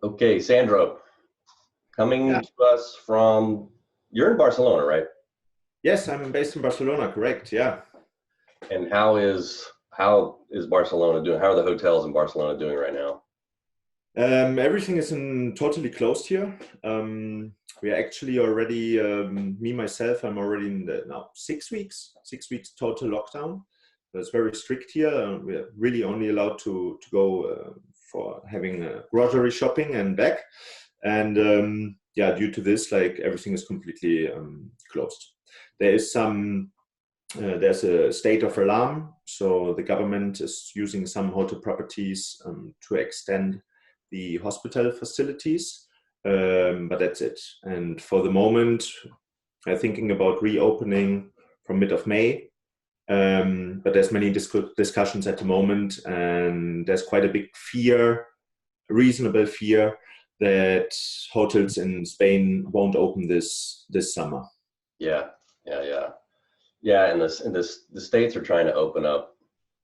Okay, Sandro, coming Yeah. to us from, you're in Barcelona, right? Yes, I'm based in Barcelona, correct. Yeah. And how is Barcelona doing? How are the hotels in Barcelona doing right now? Everything is totally closed here. We are actually already, me myself, I'm already in the now 6 weeks total lockdown. So it's very strict here. We are really only allowed to go for having grocery shopping and back. And yeah, due to this, like everything is completely closed. There is there's a state of alarm, so the government is using some hotel properties to extend the hospital facilities, but that's it. And for the moment, I'm thinking about reopening from mid of May, but there's many discussions at the moment, and there's quite a big fear, reasonable fear, that hotels in Spain won't open this summer. Yeah, yeah. Yeah, and the states are trying to open up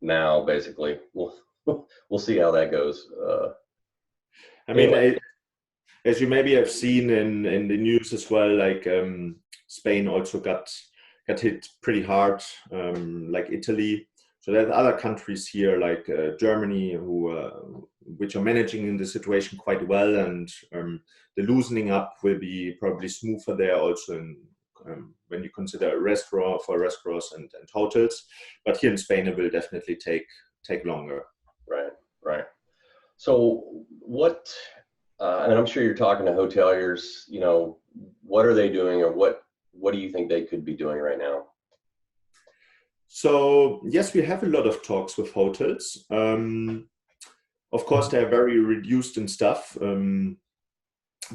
now, basically. We'll see how that goes. I mean, Anyway, as you maybe have seen in the news as well, like Spain also got hit pretty hard, like Italy. So there's other countries here like Germany which are managing the situation quite well, and the loosening up will be probably smoother there also when you consider restaurants and hotels. But here in Spain, it will definitely take longer. right, right. So and I'm sure you're talking to hoteliers, what are they doing or what do you think they could be doing right now? So yes, we have a lot of talks with hotels. Of course, they're very reduced in stuff,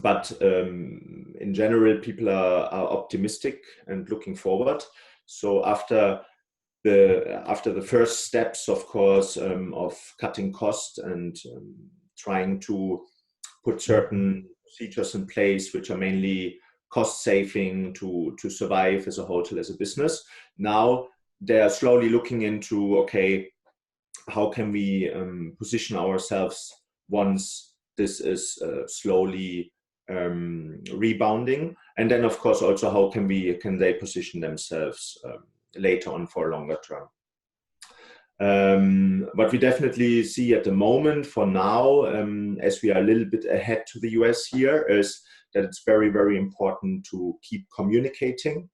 but in general, people are optimistic and looking forward. So after the first steps, of course, of cutting costs and trying to put certain procedures in place, which are mainly cost saving to survive as a hotel, as a business. Now they are slowly looking into, okay, how can we position ourselves once this is slowly rebounding, and then of course also how can they position themselves later on for a longer term. What we definitely see at the moment for now, as we are a little bit ahead to the US here, is that it's very, very important to keep communicating.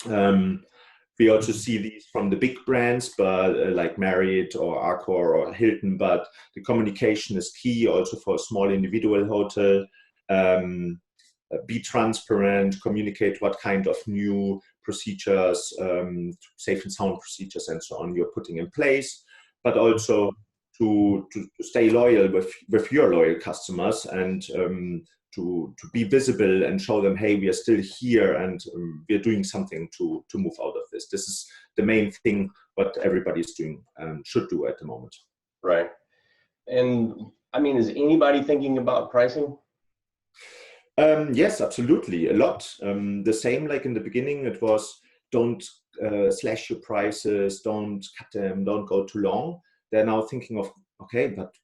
We also see these from the big brands, but like Marriott or Accor or Hilton, but the communication is key also for a small individual hotel. Be transparent, communicate what kind of new procedures, safe and sound procedures and so on you're putting in place, but also to stay loyal with your loyal customers, and to be visible and show them, hey, we are still here, and we are doing something to move out of this. This is the main thing what everybody's doing should do at the moment. Right. And I mean, is anybody thinking about pricing? Yes, absolutely, a lot. The same like in the beginning, it was don't slash your prices, don't cut them, don't go too long. They're now thinking of, okay, but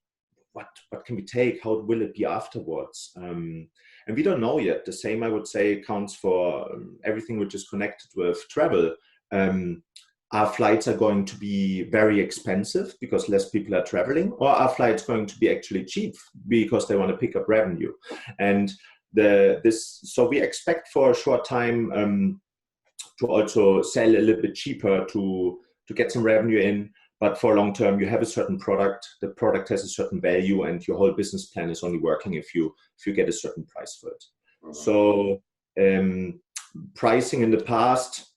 what can we take? How will it be afterwards? And we don't know yet. The same, I would say, counts for everything which is connected with travel. Our flights are going to be very expensive because less people are traveling, or our flights going to be actually cheap because they want to pick up revenue? And so we expect for a short time to also sell a little bit cheaper to get some revenue in. But for long term, you have a certain product, the product has a certain value, and your whole business plan is only working if you get a certain price for it. Mhm. So pricing in the past,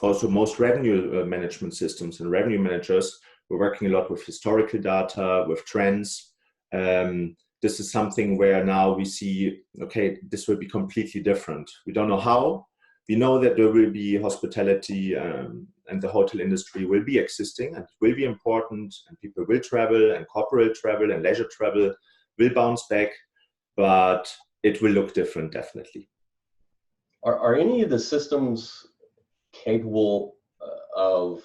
also most revenue management systems and revenue managers were working a lot with historical data, with trends. This is something where now we see, okay, this will be completely different. We don't know how. We know that there will be hospitality and the hotel industry will be existing and will be important, and people will travel, and corporate travel and leisure travel will bounce back, but it will look different, definitely. Are any of the systems capable of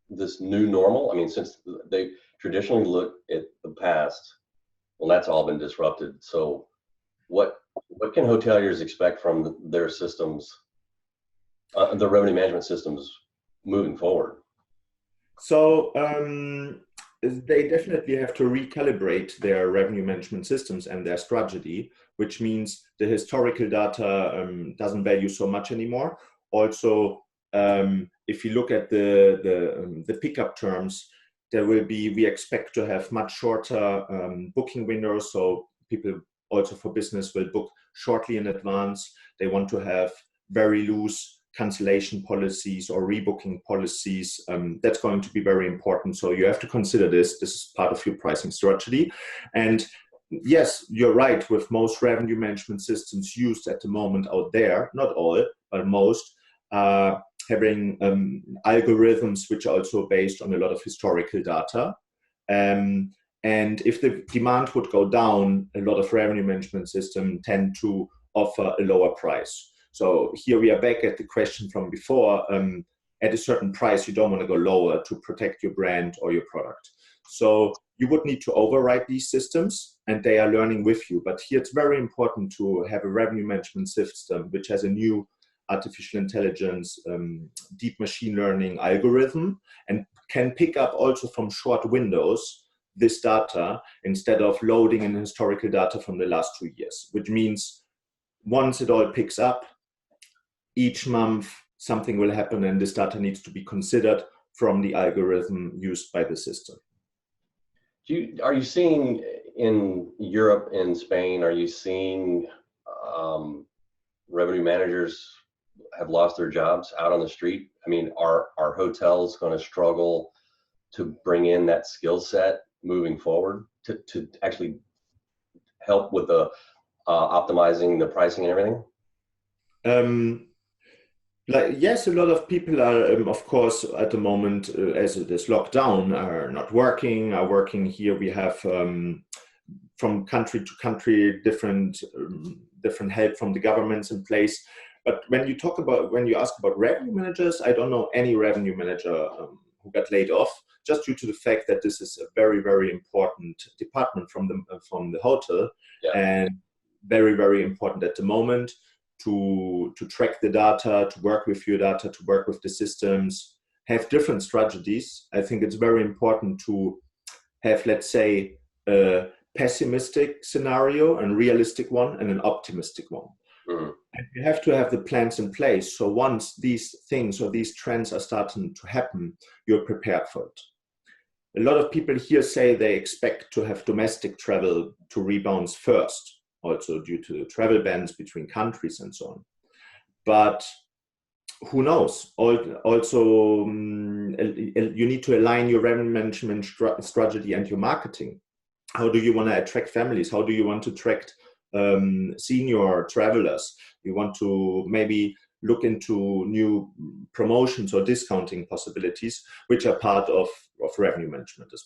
this new normal? I mean, since they traditionally look at the past, well, that's all been disrupted. So what can hoteliers expect from their systems, the revenue management systems moving forward? So they definitely have to recalibrate their revenue management systems and their strategy, which means the historical data doesn't value so much anymore. Also, if you look at the pickup terms, we expect to have much shorter booking windows. So people also for business will book shortly in advance. They want to have very loose cancellation policies or rebooking policies. That's going to be very important. So you have to consider this. This is part of your pricing strategy. And yes, you're right, with most revenue management systems used at the moment out there, not all, but most, having algorithms which are also based on a lot of historical data. And if the demand would go down, a lot of revenue management systems tend to offer a lower price. So here we are back at the question from before. At a certain price, you don't want to go lower to protect your brand or your product. So you would need to override these systems, and they are learning with you. But here it's very important to have a revenue management system which has a new artificial intelligence, deep machine learning algorithm, and can pick up also from short windows this data instead of loading in historical data from the last 2 years, which means once it all picks up, each month something will happen and this data needs to be considered from the algorithm used by the system. Are you seeing in Europe, in Spain, are you seeing revenue managers have lost their jobs out on the street? I mean, are hotels going to struggle to bring in that skill set moving forward to actually help with the optimizing the pricing and everything? Yes, a lot of people are, of course, at the moment, as it is locked down, are not working, are working here. We have from country to country different help from the governments in place. But when you ask about revenue managers, I don't know any revenue manager who got laid off, just due to the fact that this is a very, very important department from the hotel, Yeah. and very, very important at the moment to track the data, to work with your data, to work with the systems, have different strategies. I think it's very important to have, let's say, a pessimistic scenario, a realistic one, and an optimistic one. Mm-hmm. And you have to have the plans in place. So once these things or these trends are starting to happen, you're prepared for it. A lot of people here say they expect to have domestic travel to rebound first, also due to travel bans between countries and so on. But who knows? Also, you need to align your revenue management strategy and your marketing. How do you want to attract families? How do you want to attract senior travelers? You want to maybe look into new promotions or discounting possibilities, which are part of revenue management as well.